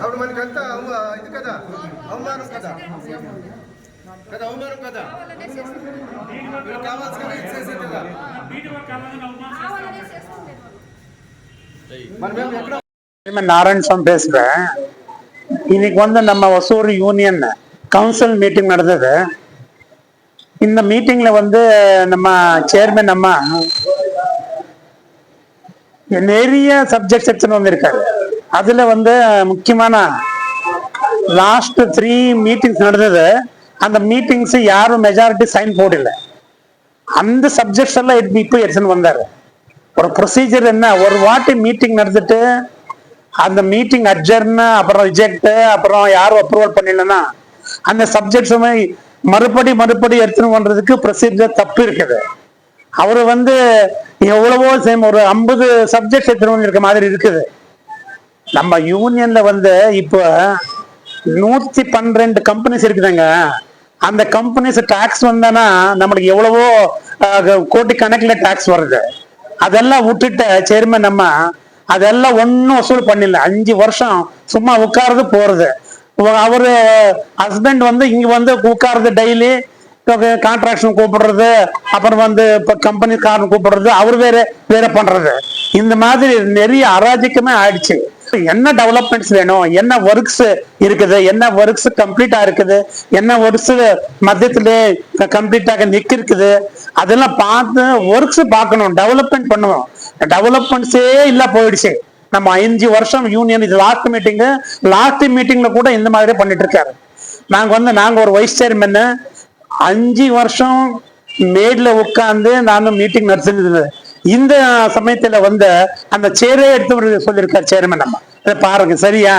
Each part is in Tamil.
అప్పుడు మనకంతా ఇది కదా, అవమానం కదా కదా, అవమానం కదా. మీరు కావాల్సిన చేసేది కదా. நாராயணசாமி பேசுறேன். இன்னைக்கு நம்ம ஒசூர் யூனியன் கவுன்சில் மீட்டிங் நடந்தது. இந்த மீட்டிங்ல நம்ம சேர்மன் அம்மா நிறைய சப்ஜெக்ட்ஸ் எடுத்துன்னு வந்திருக்காரு. அதுல முக்கியமான லாஸ்ட் 3 மீட்டிங்ஸ் நடந்தது. அந்த மீட்டிங்ஸ் யாரும் மெஜாரிட்டி சைன் போடல. அந்த சப்ஜெக்ட்ஸ் எல்லாம் இப்போ எடுத்துன்னு வந்தாரு. ஒரு ப்ரொசீஜர் என்ன, ஒரு வாட்டி மீட்டிங் நடந்துட்டு அந்த மீட்டிங் அட்ஜர்ன், அப்புறம் ரிஜெக்ட், அப்புறம் யாரும் அப்ரூவல் பண்ணலன்னா அந்த சப்ஜெக்ட்ஸ் மறுபடி எடுத்துன்னு பண்றதுக்கு ப்ரொசீஜர் தப்பு இருக்குது. அவரு எவ்வளவோ ஒரு 50 சப்ஜெக்ட் எடுத்துன்னு வந்திருக்க மாதிரி இருக்குது. நம்ம யூனியன்ல இப்போ 112 கம்பெனிஸ் இருக்குதுங்க. அந்த கம்பெனிஸ் டாக்ஸ் வந்தானா நம்மளுக்கு எவ்வளவோ கோடி கணக்கில் டாக்ஸ் வருது. அதெல்லாம் விட்டுட்டு சேர்மன் நம்ம அதெல்லாம் ஒன்னும் வசூல் பண்ணல. 5 வருஷம் சும்மா உட்கார்றது போறது. அவரு ஹஸ்பண்ட் இங்க உட்கார்றது, டெய்லி கான்ட்ராக்ஷன் கூப்பிடுறது, அப்புறம் இப்ப கம்பெனிக்காரன் கூப்பிடுறது, அவர் வேற பண்றது. இந்த மாதிரி நிறைய அராஜகமே ஆயிடுச்சு. என்ன டெவலப்மெண்ட்ஸ் வேணும், என்ன ஒர்க்ஸ் இருக்குது, என்ன ஒர்க்ஸ் கம்ப்ளீட்டா இருக்குது, என்ன ஒர்க்ஸ் மத்தியத்திலே கம்ப்ளீட்டாக இருக்குது, அதெல்லாம் பார்த்து ஒர்க்ஸ் பார்க்கணும், டெவலப்மெண்ட் பண்ணுவோம். டெவலப்மெண்ட்ஸே இல்ல போயிடுச்சு. நம்ம 5 வருஷம் யூனியன், இது லாஸ்ட் மீட்டிங்ல கூட இந்த மாதிரி பண்ணிட்டு இருக்காரு. நாங்க ஒரு வைஸ் சேர்மன் 5 வருஷம் மேட்ல உட்கார்ந்து நானும் மீட்டிங் நடத்தினது. இந்த சமயத்துல அந்த சேரே எடுத்து சொல்லியிருக்காரு சேர்மன். நம்ம பாருங்க, சரியா?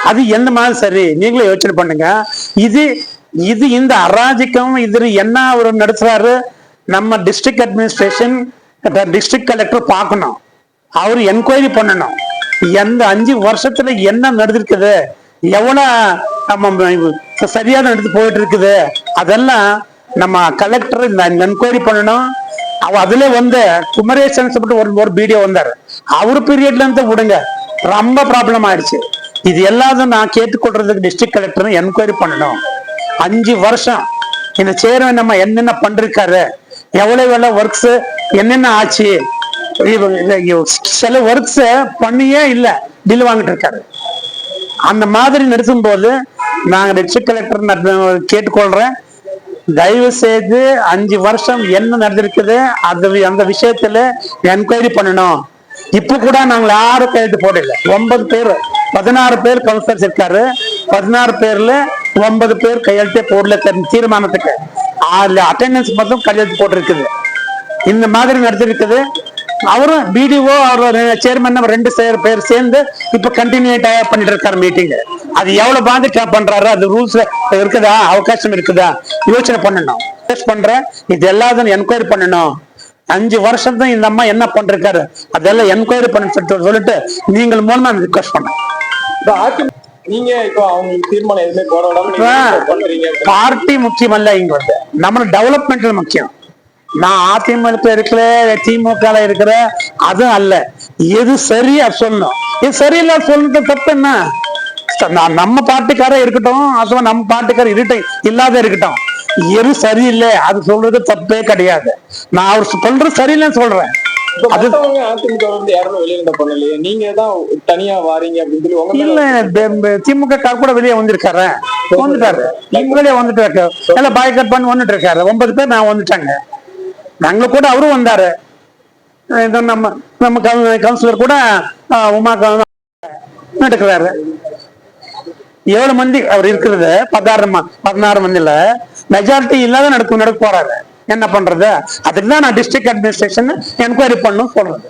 அது எந்த மாதிரி சரி, நீங்களே யோசனை பண்ணுங்க. இது இந்த அராஜகம் இது என்ன அவர் நடத்துறாரு. நம்ம டிஸ்ட்ரிக்ட் அட்மினிஸ்ட்ரேஷன், டிஸ்ட்ரிக்ட் கலெக்டர் பார்க்கணும், அவரு என்கொயரி பண்ணணும். எந்த 5 வருஷத்துல என்ன நடந்திருக்குது, எவ்வளவு நம்ம சரியான எடுத்து போயிட்டு இருக்குது, அதெல்லாம் நம்ம கலெக்டர் என்கொயரி பண்ணணும். அதுல குமரேசன் ஒரு வீடியோ வந்தாரு. அவரு பீரியட்ல இருந்து விடுங்க, ரொம்ப ப்ராப்ளம் ஆயிடுச்சு. இது எல்லாத்தையும் நான் கேட்டுக்கொள்றதுக்கு டிஸ்ட்ரிக்ட் கலெக்டர் என்கொயரி பண்ணணும். 5 வருஷம் இந்த சேர்மன் நம்ம என்னென்ன பண்றாரு, எவ்வளவு ஒர்க்ஸ் என்னென்ன ஆச்சு, சில ஒர்க்ஸ் பண்ணியே இல்ல, பில் வாங்கிட்டு இருக்காரு. அந்த மாதிரி நடத்தும் போது நாங்க டிஸ்ட்ரிக்ட் கலெக்டர் கேட்டுக்கொள்றேன், தயவு செய்து 5 வருஷம் என்ன நடந்திருக்குது அந்த விஷயத்துல என்கொயரி பண்ணணும். இப்ப கூட நாங்க யாரும் கையெழுத்து போடல. 9 பேர் 16 பேர் கவுன்சிலர்ஸ் இருக்காரு. 16 பேர்ல 9 பேர் கையெழுத்தே போடல தீர்மானத்துக்கு. அட்டெண்டன்ஸ் மட்டும் கையெழுத்து போட்டிருக்குது. இந்த மாதிரி நடத்திருக்குது. அவரும் பிடிஓ அவர் சேர்மன் 2 பேர் சேர்ந்து இப்ப கண்டினியூ பண்ணிட்டு இருக்காரு மீட்டிங். அது எவ்வளவு பாதிக்க பண்றாரு, அது ரூல்ஸ் இருக்குதா, அவகாசம் இருக்குதா, யோசனை பண்ணணும். பண்றேன், இது எல்லாத்தையும் என்கொயரி பண்ணணும். 5 வருஷம் தான் இந்த அம்மா என்ன பண்றாரு, அதெல்லாம் என்கொயரி பண்ணு சொல்லிட்டு நீங்கள் மூலமா ரிக்வெஸ்ட் பண்ண. நீங்க இப்போ அவங்க தீர்மானம் எதுவுமே போட விடாம பார்ட்டி முக்கியம் அல்ல, இங்க நம்ம டெவலப்மெண்ட் முக்கியம். நான் அதிமுக இருக்கல, திமுக இருக்கிற அதுவும் அல்ல. எது சரியா சொல்லணும், இது சரியில்லை சொல்றது தப்பு என்ன? நம்ம பார்ட்டிக்கார இருக்கட்டும், அதுவா நம்ம பார்ட்டிக்கார இல்லாத இருக்கட்டும், எது சரியில்லை அது சொல்றது தப்பே கிடையாது. நான் அவர் சொல்றது சரியில்லைன்னு சொல்றேன். திமுக கூட வெளியே வந்துட்டாரு, பாய்காட் பண்ணி வந்துட்டு இருக்காரு. 9 பேர் நான் வந்துட்டாங்க. நாங்க கூட அவரும் வந்தாரு. நம்ம கவுன்சிலர் கூட உமா நடக்கிறாரு. 7 மந்தி அவர் இருக்கிறது. 16 மந்தில மெஜாரிட்டி இல்லாத நடக்க போறாரு. என்ன பண்றது? அதுக்குதான் நான் டிஸ்ட்ரிக்ட் அட்மினிஸ்ட்ரேஷன் என்கொயரி பண்ணும் சொல்றது.